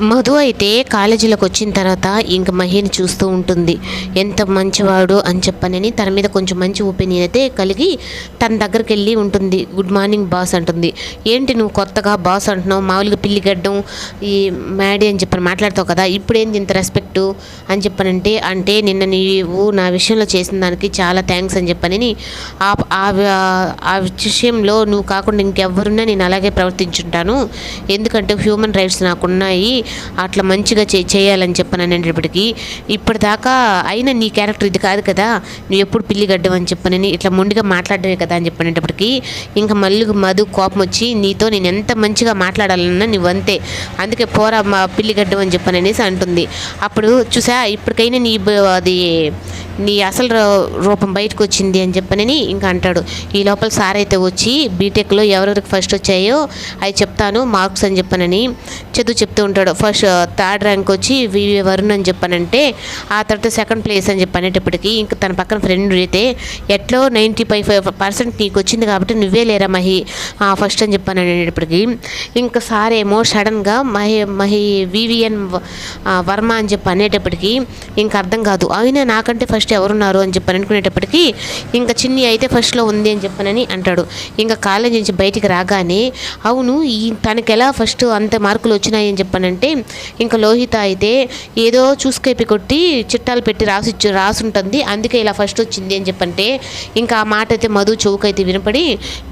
మధు అయితే కాలేజీలోకి వచ్చిన తర్వాత ఇంక మహిని చూస్తూ ఉంటుంది. ఎంత మంచివాడు అని చెప్పనని తన మీద కొంచెం మంచి ఒపీనియన్ అయితే కలిగి తన దగ్గరికి వెళ్ళి ఉంటుంది. గుడ్ మార్నింగ్ బాస్ అంటుంది. ఏంటి నువ్వు కొత్తగా బాస్ అంటున్నావు, మామూలుగా పిల్లి గడ్డం ఈ మ్యాడీ అని చెప్పని మాట్లాడతావు కదా, ఇప్పుడేంది ఇంత రెస్పెక్టు అని చెప్పనంటే, అంటే నిన్న నీవు నా విషయంలో చేసిన దానికి చాలా థ్యాంక్స్ అని చెప్పనని ఆ విషయంలో నువ్వు కాకుండా ఇంకెవరున్నా నేను అలాగే ప్రవర్తించుంటాను, ఎందుకంటే హ్యూమన్ రైట్స్ నాకున్నాయి, అట్లా మంచిగా చేయాలని చెప్పాను అనేటప్పటికీ ఇప్పటిదాకా అయినా నీ క్యారెక్టర్ ఇది కాదు కదా, నువ్వు ఎప్పుడు పిల్లిగడ్డం అని చెప్పనని ఇట్లా మొండిగా మాట్లాడమే కదా అని చెప్పనేటప్పటికీ ఇంకా మళ్ళీ మధు కోపం వచ్చి, నీతో నేను ఎంత మంచిగా మాట్లాడాలన్నా నువ్వు అంతే, అందుకే పోరా మా పిల్లిగడ్డం అని చెప్పననేసి అంటుంది. అప్పుడు చూసా ఇప్పటికైనా నీ అసలు రూపం బయటకు వచ్చింది అని చెప్పనని ఇంకా అంటాడు. ఈ లోపల సార్ అయితే వచ్చి బీటెక్లో ఎవరెవరికి ఫస్ట్ వచ్చాయో అవి చెప్తాను మార్క్స్ అని చెప్పనని చెప్తూ ఉంటాడు. ఫస్ట్ థర్డ్ ర్యాంక్ వచ్చి వివి వరుణ్ అని చెప్పానంటే, ఆ తర్వాత సెకండ్ ప్లేస్ అని చెప్పనేటప్పటికీ ఇంకా తన పక్కన ఫ్రెండ్ అయితే ఎట్లో 95% నీకు వచ్చింది కాబట్టి నువ్వే లేరా మహి ఫస్ట్ అని చెప్పాను అనేటప్పటికీ ఇంకా సార్ ఏమో సడన్గా మహి వివిఎన్ వర్మ అని చెప్పి అనేటప్పటికీ ఇంకా అర్థం కాదు, అయినా నాకంటే ఫస్ట్ ఎవరున్నారు అని చెప్పని అనుకునేటప్పటికీ ఇంకా చిన్ని అయితే ఫస్ట్లో ఉంది అని చెప్పనని అంటాడు. ఇంకా కాలేజ్ నుంచి బయటికి రాగానే అవును తనకి ఎలా ఫస్ట్ అంత మార్కులు వచ్చినాయి అని చెప్పానంటే, ఇంకా లోహిత అయితే ఏదో చూసుకైపి కొట్టి చిట్టాలు పెట్టి రాసుంటుంది, అందుకే ఇలా ఫస్ట్ వచ్చింది అని చెప్పంటే ఇంకా ఆ మాట అయితే మధు చౌకైతే వినపడి,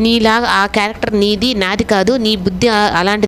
నీలాగా ఆ క్యారెక్టర్ నీది నాది కాదు, నీ బుద్ధి అలాంటి